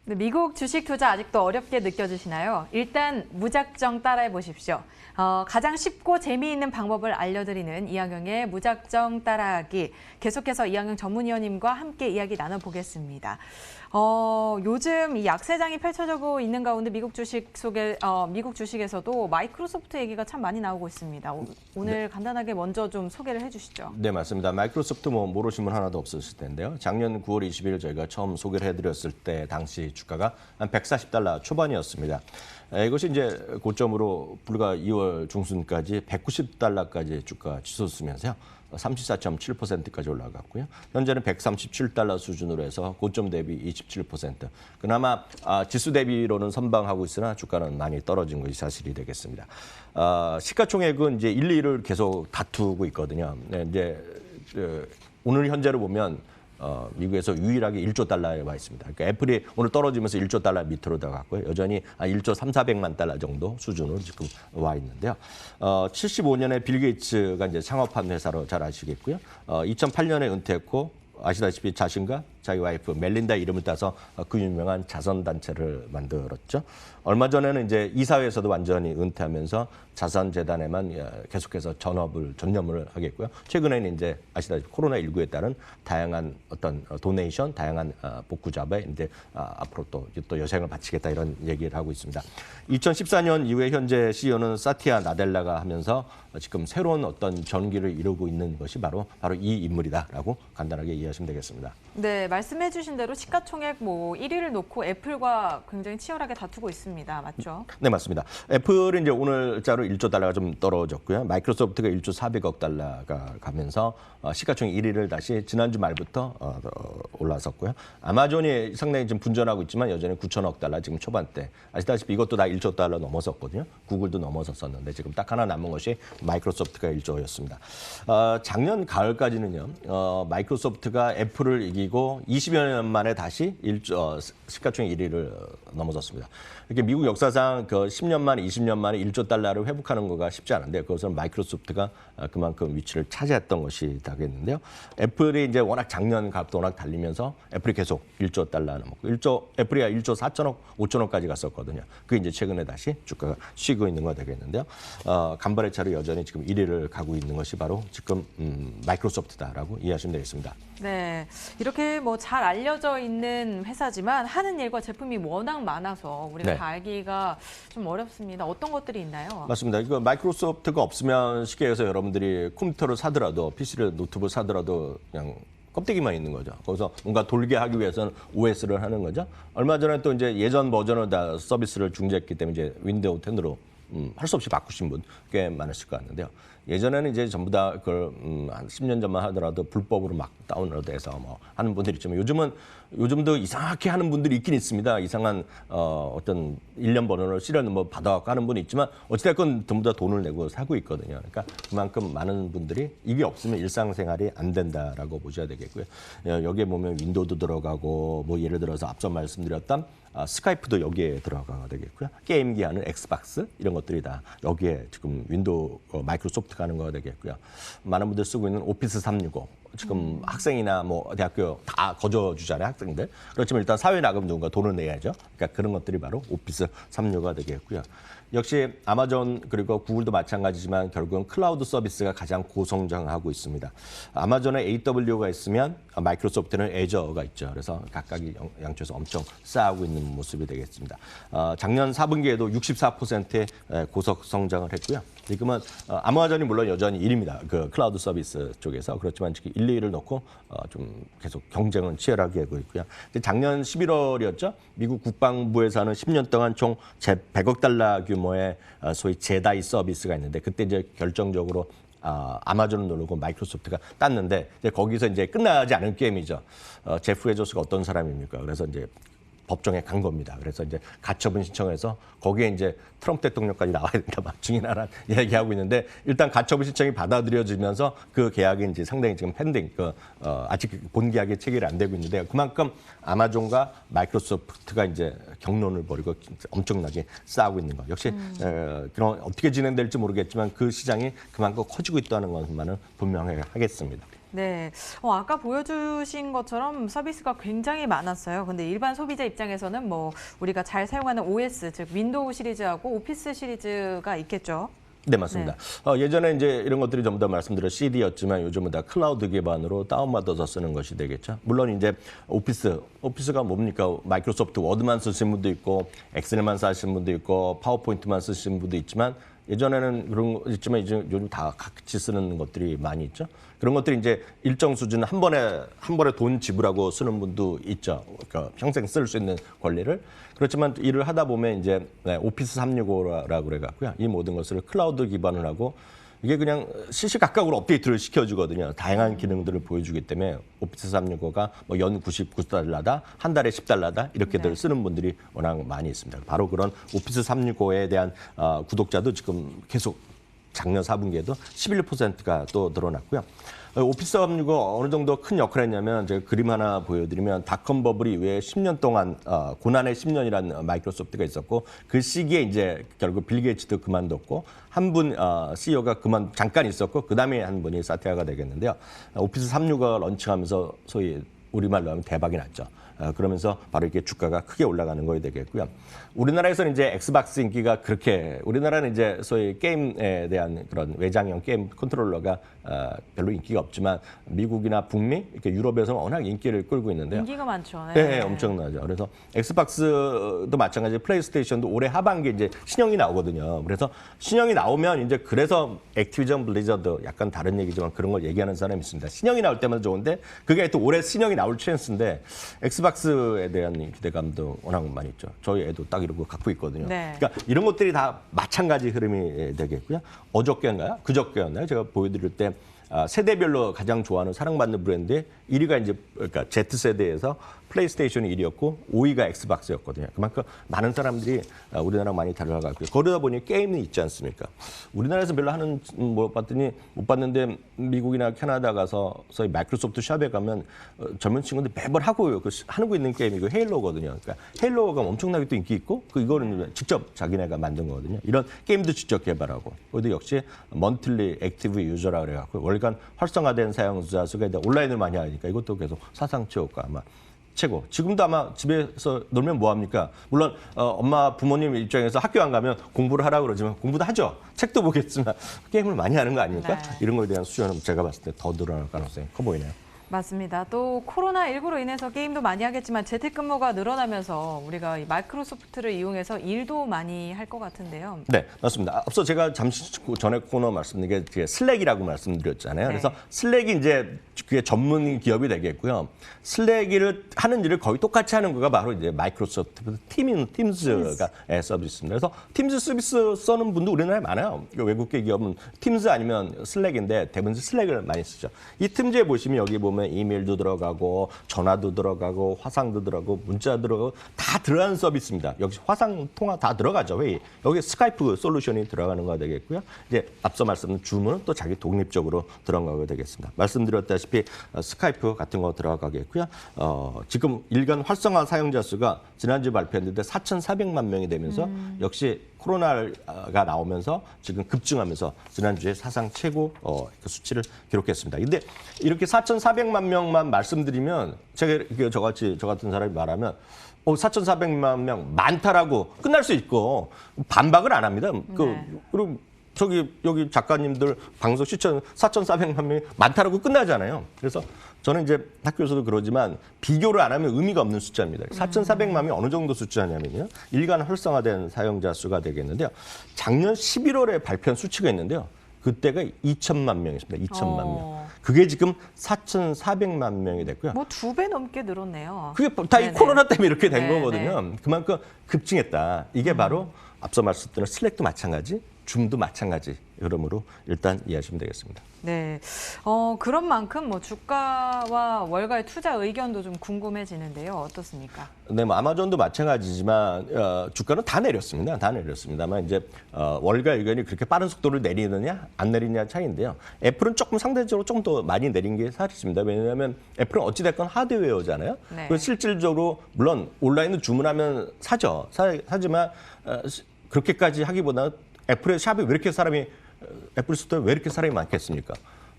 네, 미국 주식 투자 아직도 어렵게 느껴지시나요? 일단 무작정 따라해 보십시오. 가장 쉽고 재미있는 방법을 알려드리는 이학영의 무작정 따라하기. 계속해서 이학영 전문위원님과 함께 이야기 나눠보겠습니다. 요즘 이 약세장이 펼쳐지고 있는 가운데 미국 주식에서도 마이크로소프트 얘기가 참 많이 나오고 있습니다. 오늘 간단하게 먼저 좀 소개를 해주시죠. 네, 맞습니다. 마이크로소프트 모르신 분 하나도 없으실 텐데요. 작년 9월 20일 저희가 처음 소개를 해드렸을 때 당시 주가가 한 $140 초반이었습니다. 이것이 이제 고점으로 불과 2월 중순까지 $190까지 주가 치솟으면서요. 34.7%까지 올라갔고요. 현재는 $137 수준으로 해서 고점 대비 27%. 그나마 지수 대비로는 선방하고 있으나 주가는 많이 떨어진 것이 사실이 되겠습니다. 시가총액은 이제 1, 2를 계속 다투고 있거든요. 네, 이제 오늘 현재로 보면 미국에서 유일하게 $1조 와 있습니다. 그러니까 애플이 오늘 떨어지면서 $1조 밑으로 들어갔고요. 여전히 $1조 3,400만 정도 수준으로 지금 와 있는데요. 75년에 빌 게이츠가 이제 창업한 회사로 잘 아시겠고요. 2008년에 은퇴했고 아시다시피 자신과 자기 와이프 멜린다 이름을 따서 그 유명한 자선단체를 만들었죠. 얼마 전에는 이제 이사회에서도 완전히 은퇴하면서 자선재단에만 계속해서 전념을 하겠고요. 최근에는 이제 아시다시피 코로나19에 따른 다양한 어떤 도네이션, 다양한 복구 잡에 이제 앞으로 또 여생을 바치겠다 이런 얘기를 하고 있습니다. 2014년 이후에 현재 CEO는 사티아 나델라가 하면서 지금 새로운 어떤 전기를 이루고 있는 것이 바로 이 인물이다라고 간단하게 이해하시면 되겠습니다. 네, 말씀해주신 대로 시가총액 1위를 놓고 애플과 굉장히 치열하게 다투고 있습니다. 맞죠? 네, 맞습니다. 애플은 이제 오늘자로 $1조 좀 떨어졌고요. 마이크로소프트가 $1조 400억 가면서 시가총액 1위를 다시 지난주 말부터 올라섰고요. 아마존이 상당히 지금 분전하고 있지만 여전히 $9천억 지금 초반대. 아시다시피 이것도 다 $1조 넘었었거든요. 구글도 넘어섰었는데 지금 딱 하나 남은 것이 마이크로소프트가 1조였습니다. 작년 가을까지는요. 마이크로소프트가 애플을 이기고 20여 년 만에 다시 시가총액 1위를 넘어섰습니다. 이렇게 미국 역사상 그 10년 만에 20년 만에 $1조 회복하는 거가 쉽지 않은데 그것은 마이크로소프트가 그만큼 위치를 차지했던 것이 되겠는데요. 애플이 이제 워낙 작년 값도 워낙 달리면서 애플이 계속 $1조 넘었고 애플이 $1조 4천억, 5천억까지 갔었거든요. 그게 이제 최근에 다시 주가가 쉬고 있는 거 되겠는데요. 간발의 차로 여전히 지금 1위를 가고 있는 것이 바로 지금 마이크로소프트다라고 이해하시면 되겠습니다. 네, 이렇게 잘 알려져 있는 회사지만 하는 일과 제품이 워낙 많아서 우리가 다 알기가 좀 어렵습니다. 어떤 것들이 있나요? 맞습니다. 이거 마이크로소프트가 없으면 쉽게 해서 여러분들이 컴퓨터를 사더라도 PC를 노트북을 사더라도 그냥 껍데기만 있는 거죠. 거기서 뭔가 돌게 하기 위해서는 OS를 하는 거죠. 얼마 전에 또 이제 예전 버전을 다 서비스를 중지했기 때문에 이제 윈도우 10으로 할 수 없이 바꾸신 분 꽤 많으실 것 같는데요. 예전에는 이제 전부 다 그걸 한 10년 전만 하더라도 불법으로 막 다운로드해서 하는 분들이 있지만 요즘도 이상하게 하는 분들이 있긴 있습니다. 이상한 어떤 일련 번호를 시리얼 받아갖고 하는 분이 있지만 어찌됐건 전부 다 돈을 내고 사고 있거든요. 그러니까 그만큼 많은 분들이 이게 없으면 일상생활이 안 된다라고 보셔야 되겠고요. 여기에 보면 윈도우도 들어가고 예를 들어서 앞서 말씀드렸던 스카이프도 여기에 들어가야 되겠고요. 게임기 하는 엑스박스 이런 것들이 다 여기에 지금 윈도우 마이크로소프트가 하는 거가 되겠고요. 많은 분들 쓰고 있는 오피스 365 지금 학생이나 대학교 다 거저주잖아요, 학생들. 그렇지만 일단 사회 나가면 누군가 돈을 내야죠. 그러니까 그런 것들이 바로 오피스 365가 되겠고요. 역시 아마존 그리고 구글도 마찬가지지만 결국은 클라우드 서비스가 가장 고성장하고 있습니다. 아마존에 AW가 있으면 마이크로소프트는 애저가 있죠. 그래서 각각이 양쪽에서 엄청 싸우고 있는 모습이 되겠습니다. 작년 4분기에도 64%의 고성장을 했고요. 지금은 아마존이 물론 여전히 1위입니다. 그 클라우드 서비스 쪽에서. 그렇지만 지금 1, 2위를 놓고 좀 계속 경쟁은 치열하게 하고 있고요. 작년 11월이었죠. 미국 국방부에서는 10년 동안 총 $100억 규모의 소위 제다이 서비스가 있는데 그때 이제 결정적으로 아마존을 누르고 마이크로소프트가 땄는데 이제 거기서 이제 끝나지 않은 게임이죠. 제프 베조스가 어떤 사람입니까? 그래서 이제 법정에 간 겁니다. 그래서 이제 가처분 신청해서 거기에 이제 트럼프 대통령까지 나와야 된다 막 증인하라 얘기하고 있는데 일단 가처분 신청이 받아들여지면서 그 계약이 이제 상당히 지금 펜딩, 아직 본 계약이 체결이 안 되고 있는데 그만큼 아마존과 마이크로소프트가 이제 경론을 벌이고 엄청나게 싸우고 있는 거. 역시 그런 어떻게 진행될지 모르겠지만 그 시장이 그만큼 커지고 있다는 것만은 분명하겠습니다. 네, 아까 보여주신 것처럼 서비스가 굉장히 많았어요. 근데 일반 소비자 입장에서는 뭐 우리가 잘 사용하는 OS, 즉 윈도우 시리즈하고 오피스 시리즈가 있겠죠. 네, 맞습니다. 예전에 이제 이런 것들이 전부 다 말씀드린 CD였지만 요즘은 다 클라우드 기반으로 다운받아서 쓰는 것이 되겠죠. 물론 이제 오피스가 뭡니까? 마이크로소프트 워드만 쓰시는 분도 있고, 엑셀만 쓰시는 분도 있고, 파워포인트만 쓰시는 분도 있지만 예전에는 그런 거 있지만 이제 요즘 다 같이 쓰는 것들이 많이 있죠. 그런 것들이 이제 일정 수준 한 번에 돈 지불하고 쓰는 분도 있죠. 그러니까 평생 쓸 수 있는 권리를. 그렇지만 일을 하다 보면 이제 오피스 365라고 그래갖고요. 이 모든 것을 클라우드 기반을 하고 이게 그냥 시시각각으로 업데이트를 시켜주거든요. 다양한 기능들을 보여주기 때문에 오피스 365가 뭐 연 99달러다, 한 달에 10달러다 이렇게들 쓰는 분들이 워낙 많이 있습니다. 바로 그런 오피스 365에 대한 구독자도 지금 계속 작년 4분기에도 11%가 또 늘어났고요. 오피스 365가 어느 정도 큰 역할을 했냐면 제가 그림 하나 보여드리면 닷컴 버블 이후에 10년 동안 고난의 10년이라는 마이크로소프트가 있었고 그 시기에 이제 결국 빌 게이츠도 그만뒀고 한 분 CEO가 잠깐 있었고 그 다음에 한 분이 사퇴가 되겠는데요. 오피스 365가 런칭하면서 소위 우리말로 하면 대박이 났죠. 그러면서 바로 이렇게 주가가 크게 올라가는 거에 되겠고요. 우리나라에서는 이제 엑스박스 인기가 그렇게 우리나라는 이제 소위 게임에 대한 그런 외장형 게임 컨트롤러가 별로 인기가 없지만 미국이나 북미, 이렇게 유럽에서는 워낙 인기를 끌고 있는데요. 인기가 많죠. 네, 엄청나죠. 그래서 엑스박스도 마찬가지, 플레이스테이션도 올해 하반기에 이제 신형이 나오거든요. 그래서 신형이 나오면 이제 그래서 액티비전 블리자드 약간 다른 얘기지만 그런 걸 얘기하는 사람이 있습니다. 신형이 나올 때마다 좋은데 그게 또 올해 신형이 나올 찬스인데 엑스박스에 대한 기대감도 워낙 많이 있죠. 저희 애도 딱 이런 거 갖고 있거든요. 네. 그러니까 이런 것들이 다 마찬가지 흐름이 되겠고요. 어저께인가요? 그저께였나요? 제가 보여드릴 때 세대별로 가장 좋아하는 사랑받는 브랜드의 1위가 이제 그러니까 Z세대에서 플레이스테이션이 1위였고 5위가 엑스박스였거든요. 그만큼 많은 사람들이 우리나라랑 많이 달라가고 그러다 보니 게임이 있지 않습니까? 우리나라에서 별로 하는 못 봤는데 미국이나 캐나다 가서 소위 마이크로소프트 샵에 가면 젊은 친구들 매번 하고 하고 있는 게임이 헤일로거든요. 그러니까 헤일로가 엄청나게 또 인기 있고 이거는 직접 자기네가 만든 거거든요. 이런 게임도 직접 개발하고 그것도 역시 먼틀리 액티브 유저라 그래갖고 월간 활성화된 사용자 수가 온라인을 많이 하니까 이것도 계속 사상 최고가 아마 최고. 지금도 아마 집에서 놀면 뭐합니까? 물론 엄마 부모님 입장에서 학교 안 가면 공부를 하라고 그러지만 공부도 하죠. 책도 보겠지만 게임을 많이 하는 거 아닙니까? 네. 이런 거에 대한 수요는 제가 봤을 때 더 늘어날 가능성이 커 보이네요. 맞습니다. 또 코로나19로 인해서 게임도 많이 하겠지만 재택근무가 늘어나면서 우리가 이 마이크로소프트를 이용해서 일도 많이 할 것 같은데요. 네, 맞습니다. 앞서 제가 잠시 전에 코너 말씀드린 게 슬랙이라고 말씀드렸잖아요. 네. 그래서 슬랙이 이제 그게 전문 기업이 되겠고요. 슬랙을 하는 일을 거의 똑같이 하는 거가 바로 이제 마이크로소프트 팀즈가 서비스입니다. 그래서 팀즈 서비스 쓰는 분도 우리나라에 많아요. 외국계 기업은 팀즈 아니면 슬랙인데 대부분 슬랙을 많이 쓰죠. 이 팀즈에 보시면 여기 보면 이메일도 들어가고 전화도 들어가고 화상도 들어가고 문자 들어가고 다 들어가는 서비스입니다. 역시 화상 통화 다 들어가죠. 회의. 여기 스카이프 솔루션이 들어가는 거 되겠고요. 이제 앞서 말씀드린 줌은 또 자기 독립적으로 들어가게 되겠습니다. 말씀드렸다시피 스카이프 같은 거 들어가겠고요. 지금 일간 활성화 사용자 수가 지난주 발표했는데 4,400만 명이 되면서 역시 코로나가 나오면서 지금 급증하면서 지난주에 사상 최고 그 수치를 기록했습니다. 근데 이렇게 4,400만 명만 말씀드리면 제가 저 같은 사람이 말하면 4,400만 명 많다라고 끝날 수 있고 반박을 안 합니다. 그리고 여기 작가님들 방송 시청 4,400만 명이 많다라고 끝나잖아요. 그래서 저는 이제 학교에서도 그러지만 비교를 안 하면 의미가 없는 숫자입니다. 4,400만 명이 어느 정도 숫자냐면요. 일간 활성화된 사용자 수가 되겠는데요. 작년 11월에 발표한 수치가 있는데요. 그때가 2천만 명이었습니다. 2천만 명. 그게 지금 4,400만 명이 됐고요. 뭐 2배 넘게 늘었네요. 그게 다 이 코로나 때문에 이렇게 된 네네. 거거든요. 그만큼 급증했다. 이게 바로 앞서 말씀드린 슬랙도 마찬가지, 줌도 마찬가지. 그러므로 일단 이해하시면 되겠습니다. 네, 그런 만큼 뭐 주가와 월가의 투자 의견도 좀 궁금해지는데요. 어떻습니까? 네, 뭐 아마존도 마찬가지지만 주가는 다 내렸습니다. 다 내렸습니다만 이제 월가 의견이 그렇게 빠른 속도를 내리느냐 안 내리느냐 차이인데요. 애플은 조금 상대적으로 좀 더 많이 내린 게 사실입니다. 왜냐하면 애플은 어찌됐건 하드웨어잖아요. 네. 그래서 실질적으로 물론 온라인으로 주문하면 사죠. 하지만 그렇게까지 하기보다는 애플의 샵이 왜 이렇게 애플 스토어에 왜 이렇게 사람이 많겠습니까?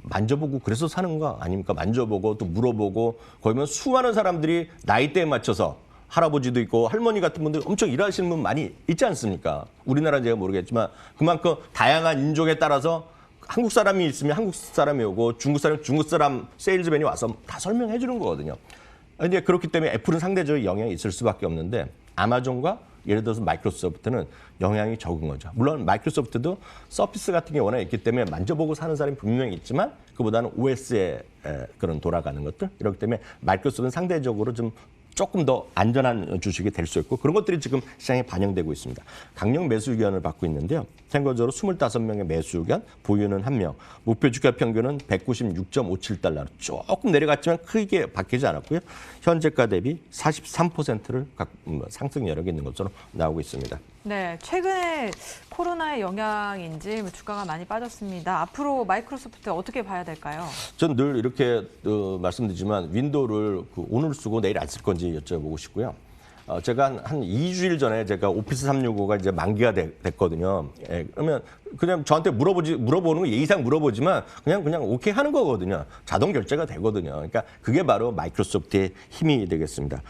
만져보고 그래서 사는 거 아닙니까? 만져보고 또 물어보고 거기면 수많은 사람들이 나이대에 맞춰서 할아버지도 있고 할머니 같은 분들 엄청 일하시는 분 많이 있지 않습니까? 우리나라는 제가 모르겠지만 그만큼 다양한 인종에 따라서 한국 사람이 있으면 한국 사람이 오고 중국 사람 중국 사람 세일즈맨이 와서 다 설명해 주는 거거든요. 근데 그렇기 때문에 애플은 상대적으로 영향이 있을 수밖에 없는데 아마존과 예를 들어서 마이크로소프트는 영향이 적은 거죠. 물론 마이크로소프트도 서피스 같은 게 워낙 있기 때문에 만져보고 사는 사람이 분명히 있지만 그보다는 OS에 그런 돌아가는 것들 이렇기 때문에 마이크로소프트는 상대적으로 좀 조금 더 안전한 주식이 될 수 있고 그런 것들이 지금 시장에 반영되고 있습니다. 강력 매수 의견을 받고 있는데요. 참고적으로 25명의 매수 의견, 보유는 1명, 목표 주가 평균은 196.57달러. 조금 내려갔지만 크게 바뀌지 않았고요. 현재가 대비 43%를 상승 여력이 있는 것으로 나오고 있습니다. 네, 최근에 코로나의 영향인지 주가가 많이 빠졌습니다. 앞으로 마이크로소프트 어떻게 봐야 될까요? 전 늘 이렇게 말씀드리지만 윈도우를 오늘 쓰고 내일 안 쓸 건지 여쭤보고 싶고요. 제가 한 2주일 전에 제가 오피스 365가 이제 만기가 됐거든요. 예, 그러면 그냥 저한테 물어보는 거 예의상 물어보지만 그냥 오케이 하는 거거든요. 자동 결제가 되거든요. 그러니까 그게 바로 마이크로소프트의 힘이 되겠습니다.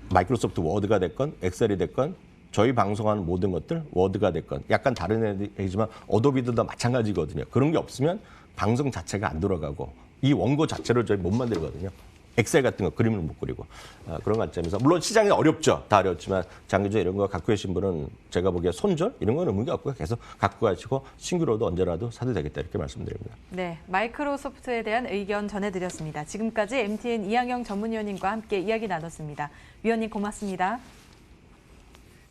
마이크로소프트 워드가 됐건 엑셀이 됐건 저희 방송하는 모든 것들 워드가 됐건 약간 다른 애지만 어도비도 다 마찬가지거든요. 그런 게 없으면 방송 자체가 안 돌아가고 이 원고 자체를 저희 못 만들거든요. 엑셀 같은 거 그림을 못 그리고 그런 관점에서 물론 시장이 어렵죠. 다 어렵지만 장기적으로 이런 거 갖고 계신 분은 제가 보기에 손절 이런 건 의미가 없고 계속 갖고 가시고 신규로도 언제라도 사도 되겠다 이렇게 말씀드립니다. 네, 마이크로소프트에 대한 의견 전해드렸습니다. 지금까지 MTN 이항영 전문위원님과 함께 이야기 나눴습니다. 위원님 고맙습니다.